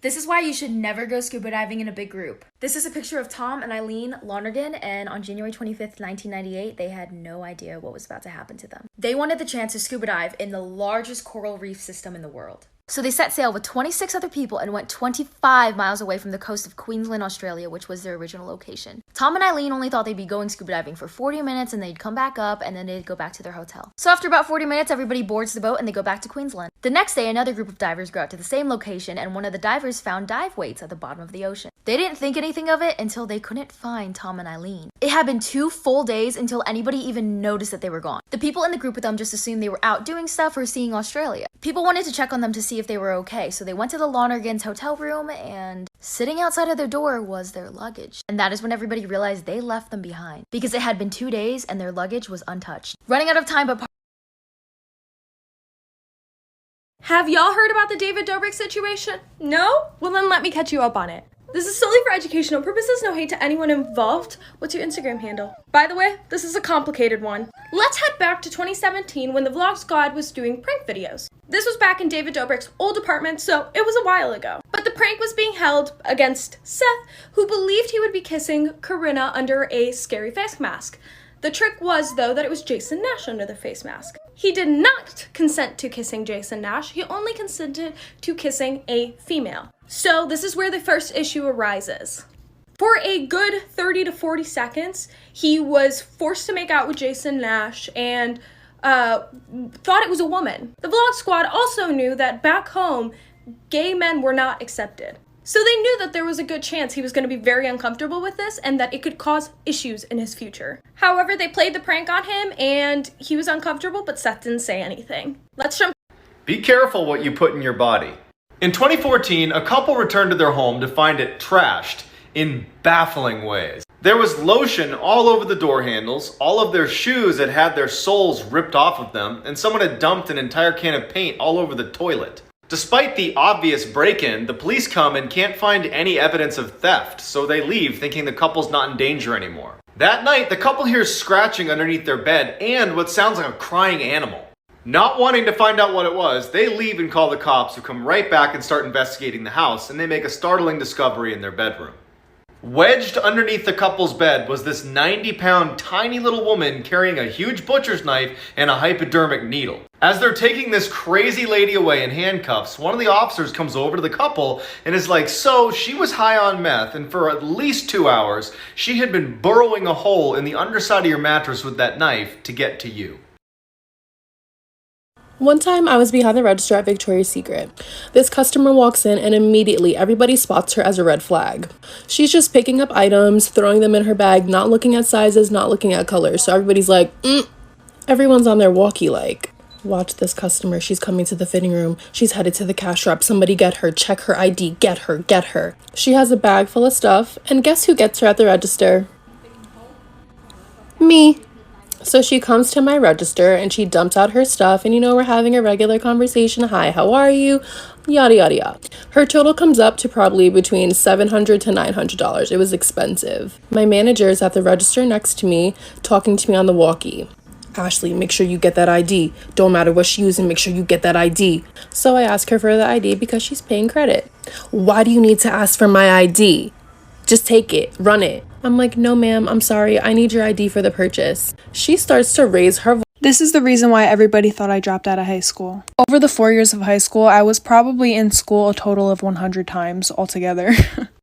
This is why you should never go scuba diving in a big group. This is a picture of Tom and Eileen Lonergan, and on January 25th, 1998, they had no idea what was about to happen to them. They wanted the chance to scuba dive in the largest coral reef system in the world. So they set sail with 26 other people and went 25 miles away from the coast of Queensland, Australia, which was their original location. Tom and Eileen only thought they'd be going scuba diving for 40 minutes and they'd come back up and then they'd go back to their hotel. So after about 40 minutes, everybody boards the boat and they go back to Queensland. The next day, another group of divers go out to the same location and one of the divers found dive weights at the bottom of the ocean. They didn't think anything of it until they couldn't find Tom and Eileen. It had been 2 full days until anybody even noticed that they were gone. The people in the group with them just assumed they were out doing stuff or seeing Australia. People wanted to check on them to see if they were okay, so they went to the Lonergans' hotel room, and sitting outside of their door was their luggage. And that is when everybody realized they left them behind, because it had been 2 days and their luggage was untouched. Running out of time, but have y'all heard about the David Dobrik situation? No? Well then let me catch you up on it. This is solely for educational purposes, no hate to anyone involved. What's your Instagram handle? By the way, this is a complicated one. Let's head back to 2017 when the Vlog Squad was doing prank videos. This was back in David Dobrik's old apartment, so it was a while ago. But the prank was being held against Seth, who believed he would be kissing Corinna under a scary face mask. The trick was, though, that it was Jason Nash under the face mask. He did not consent to kissing Jason Nash. He only consented to kissing a female. So this is where the first issue arises. For a good 30 to 40 seconds, he was forced to make out with Jason Nash and thought it was a woman. The Vlog Squad also knew that back home, gay men were not accepted. So they knew that there was a good chance he was going to be very uncomfortable with this and that it could cause issues in his future. However, they played the prank on him and he was uncomfortable, but Seth didn't say anything. Let's jump. Be careful what you put in your body. In 2014, a couple returned to their home to find it trashed in baffling ways. There was lotion all over the door handles, all of their shoes had had their soles ripped off of them, and someone had dumped an entire can of paint all over the toilet. Despite the obvious break-in, the police come and can't find any evidence of theft, so they leave thinking the couple's not in danger anymore. That night, the couple hears scratching underneath their bed and what sounds like a crying animal. Not wanting to find out what it was, they leave and call the cops, who come right back and start investigating the house, and they make a startling discovery in their bedroom. Wedged underneath the couple's bed was this 90-pound tiny little woman carrying a huge butcher's knife and a hypodermic needle. As they're taking this crazy lady away in handcuffs, one of the officers comes over to the couple and is like, so she was high on meth, and for at least 2 hours, she had been burrowing a hole in the underside of your mattress with that knife to get to you. One time I was behind the register at Victoria's Secret. This customer walks in and immediately everybody spots her as a red flag. She's just picking up items, throwing them in her bag, not looking at sizes, not looking at colors. So everybody's like, Everyone's on their walkie like, watch this customer. She's coming to the fitting room. She's headed to the cash wrap. Somebody get her. Check her ID. Get her. Get her. She has a bag full of stuff. And guess who gets her at the register? Me. So she comes to my register and she dumps out her stuff and we're having a regular conversation. Hi, how are you? Yada, yada, yada. Her total comes up to probably between $700 to $900. It was expensive. My manager is at the register next to me talking to me on the walkie. Ashley, make sure you get that ID. Don't matter what she's using, make sure you get that ID. So I ask her for the ID because she's paying credit. Why do you need to ask for my ID? Just take it, run it. I'm like, no ma'am, I'm sorry, I need your ID for the purchase. She starts to raise her voice. This is the reason why everybody thought I dropped out of high school. Over the 4 years of high school, I was probably in school a total of 100 times altogether.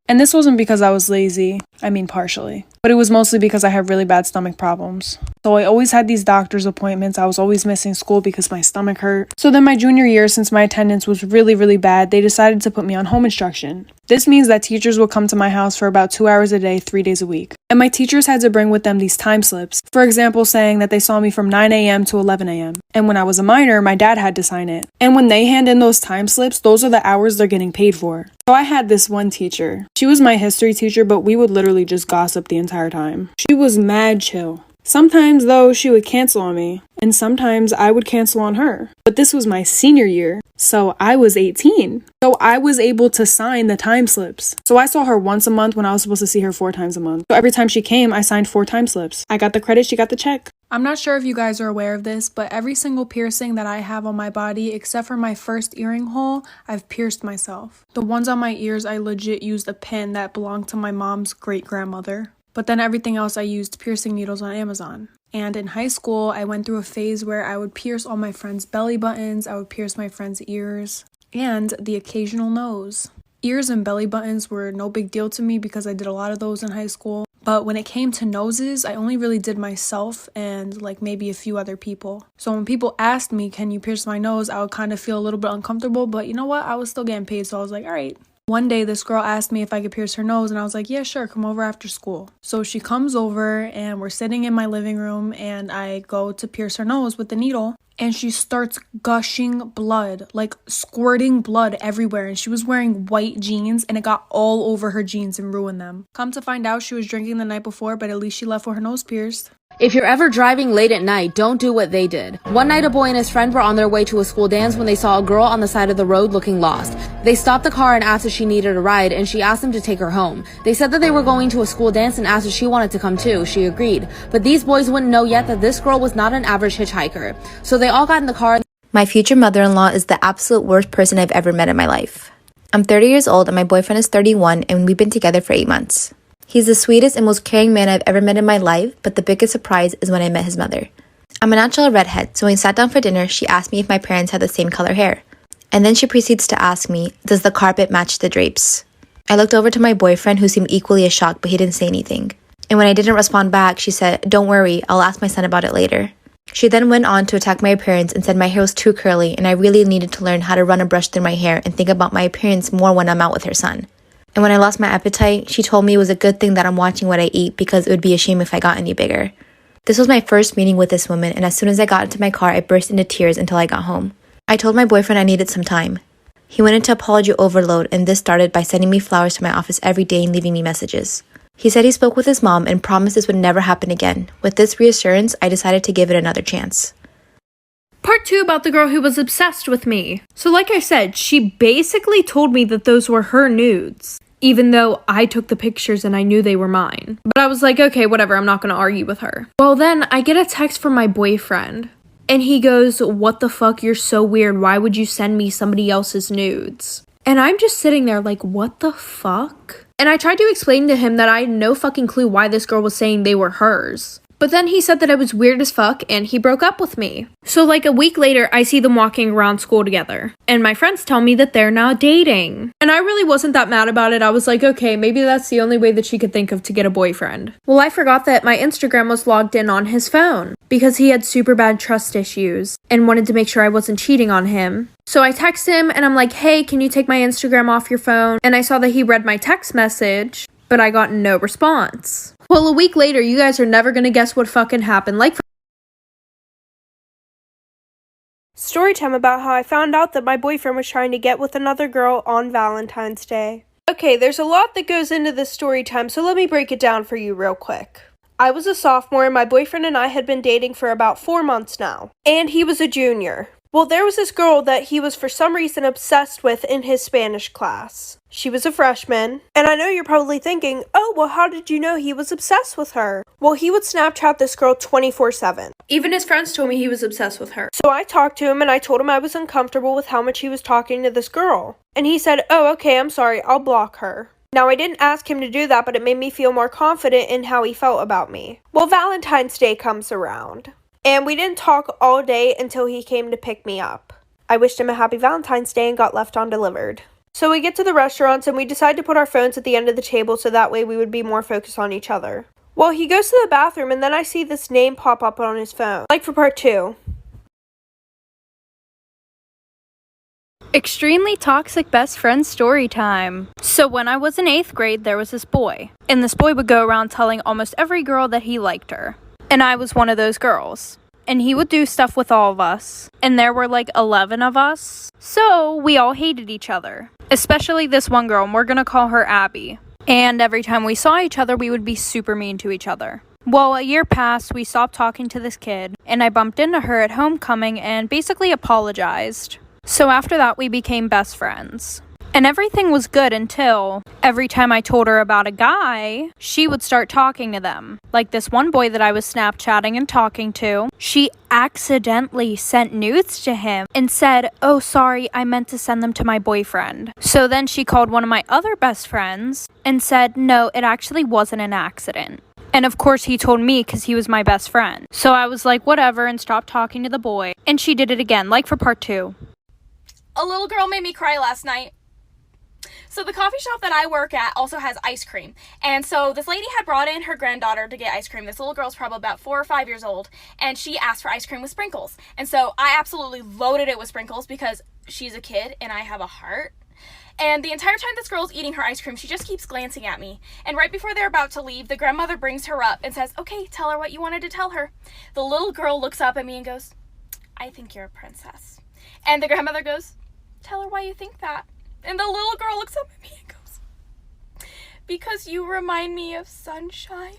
And this wasn't because I was lazy. I mean, partially. But it was mostly because I had really bad stomach problems. So I always had these doctor's appointments. I was always missing school because my stomach hurt. So then my junior year, since my attendance was really, really bad, they decided to put me on home instruction. This means that teachers would come to my house for about 2 hours a day, 3 days a week. And my teachers had to bring with them these time slips. For example, saying that they saw me from 9 a.m. to 11 a.m. And when I was a minor, my dad had to sign it. And when they hand in those time slips, those are the hours they're getting paid for. So I had this one teacher. She was my history teacher, but we would literally just gossip the entire time. She was mad chill. Sometimes, though, she would cancel on me, and sometimes I would cancel on her. But this was my senior year, So I was 18. So I was able to sign the time slips. So I saw her once a month when I was supposed to see her 4 times a month. So every time she came, I signed 4 time slips. I got the credit, she got the check. I'm not sure if you guys are aware of this, but every single piercing that I have on my body, except for my first earring hole, I've pierced myself. The ones on my ears, I legit used a pin that belonged to my mom's great-grandmother. But then everything else I used piercing needles on Amazon. And in high school, I went through a phase where I would pierce all my friends' belly buttons, I would pierce my friends' ears, and the occasional nose. Ears and belly buttons were no big deal to me because I did a lot of those in high school. But when it came to noses, I only really did myself and like maybe a few other people. So when people asked me, can you pierce my nose, I would kind of feel a little bit uncomfortable, but you know what? I was still getting paid, so I was like, all right. One day, this girl asked me if I could pierce her nose, and I was like, yeah, sure, come over after school. So she comes over, and we're sitting in my living room, and I go to pierce her nose with the needle, and she starts gushing blood, like squirting blood everywhere, and she was wearing white jeans, and it got all over her jeans and ruined them. Come to find out, she was drinking the night before, but at least she left with her nose pierced. If you're ever driving late at night, don't do what they did. One night, a boy and his friend were on their way to a school dance when they saw a girl on the side of the road looking lost. They stopped the car and asked if she needed a ride, and she asked them to take her home. They said that they were going to a school dance and asked if she wanted to come too. She agreed. But these boys wouldn't know yet that this girl was not an average hitchhiker. So they all got in the car. My future mother-in-law is the absolute worst person I've ever met in my life. I'm 30 years old and my boyfriend is 31, and we've been together for 8 months. He's the sweetest and most caring man I've ever met in my life, but the biggest surprise is when I met his mother. I'm a natural redhead, so when we sat down for dinner, she asked me if my parents had the same color hair. And then she proceeds to ask me, does the carpet match the drapes? I looked over to my boyfriend, who seemed equally as shocked, but he didn't say anything. And when I didn't respond back, she said, don't worry, I'll ask my son about it later. She then went on to attack my appearance and said my hair was too curly and I really needed to learn how to run a brush through my hair and think about my appearance more when I'm out with her son. And when I lost my appetite, she told me it was a good thing that I'm watching what I eat because it would be a shame if I got any bigger. This was my first meeting with this woman, and as soon as I got into my car, I burst into tears until I got home. I told my boyfriend I needed some time. He went into apology overload, and this started by sending me flowers to my office every day and leaving me messages. He said he spoke with his mom and promised this would never happen again. With this reassurance, I decided to give it another chance. Part 2 about the girl who was obsessed with me. So like I said, she basically told me that those were her nudes, even though I took the pictures and I knew they were mine. But I was like, okay, whatever, I'm not going to argue with her. Well, then I get a text from my boyfriend, and he goes, what the fuck, you're so weird, why would you send me somebody else's nudes? And I'm just sitting there like, what the fuck? And I tried to explain to him that I had no fucking clue why this girl was saying they were hers. But then he said that I was weird as fuck and he broke up with me. So like a week later, I see them walking around school together. And my friends tell me that they're now dating. And I really wasn't that mad about it. I was like, okay, maybe that's the only way that she could think of to get a boyfriend. Well, I forgot that my Instagram was logged in on his phone because he had super bad trust issues and wanted to make sure I wasn't cheating on him. So I text him and I'm like, hey, can you take my Instagram off your phone? And I saw that he read my text message, but I got no response. Well, a week later, you guys are never gonna guess what fucking happened. Story time about how I found out that my boyfriend was trying to get with another girl on Valentine's Day. Okay, there's a lot that goes into this story time, so let me break it down for you real quick. I was a sophomore and my boyfriend and I had been dating for about 4 months now. And he was a junior. Well, there was this girl that he was for some reason obsessed with in his Spanish class. She was a freshman, and I know you're probably thinking, oh, well, how did you know he was obsessed with her? Well, he would Snapchat this girl 24/7. Even his friends told me he was obsessed with her. So I talked to him, and I told him I was uncomfortable with how much he was talking to this girl. And he said, oh, okay, I'm sorry, I'll block her. Now, I didn't ask him to do that, but it made me feel more confident in how he felt about me. Well, Valentine's Day comes around. And we didn't talk all day until he came to pick me up. I wished him a happy Valentine's Day and got left undelivered. So we get to the restaurants and we decide to put our phones at the end of the table so that way we would be more focused on each other. Well, he goes to the bathroom and then I see this name pop up on his phone. Like for part 2. Extremely toxic best friend story time. So when I was in 8th grade, there was this boy. And this boy would go around telling almost every girl that he liked her. And I was one of those girls. And he would do stuff with all of us. And there were like 11 of us. So we all hated each other. Especially this one girl, and we're gonna call her Abby. And every time we saw each other, we would be super mean to each other. Well, a year passed, we stopped talking to this kid. And I bumped into her at homecoming and basically apologized. So after that, we became best friends. And everything was good until every time I told her about a guy, she would start talking to them. Like this one boy that I was Snapchatting and talking to, she accidentally sent nudes to him and said, "Oh, sorry, I meant to send them to my boyfriend." So then she called one of my other best friends and said, "No, it actually wasn't an accident." And of course he told me because he was my best friend. So I was like, whatever, and stopped talking to the boy. And she did it again, like for part 2. A little girl made me cry last night. So the coffee shop that I work at also has ice cream. And so this lady had brought in her granddaughter to get ice cream. This little girl's probably about 4 or 5 years old. And she asked for ice cream with sprinkles. And so I absolutely loaded it with sprinkles because she's a kid and I have a heart. And the entire time this girl's eating her ice cream, she just keeps glancing at me. And right before they're about to leave, the grandmother brings her up and says, "Okay, tell her what you wanted to tell her." The little girl looks up at me and goes, "I think you're a princess." And the grandmother goes, "Tell her why you think that." And the little girl looks up at me and goes, "Because you remind me of sunshine."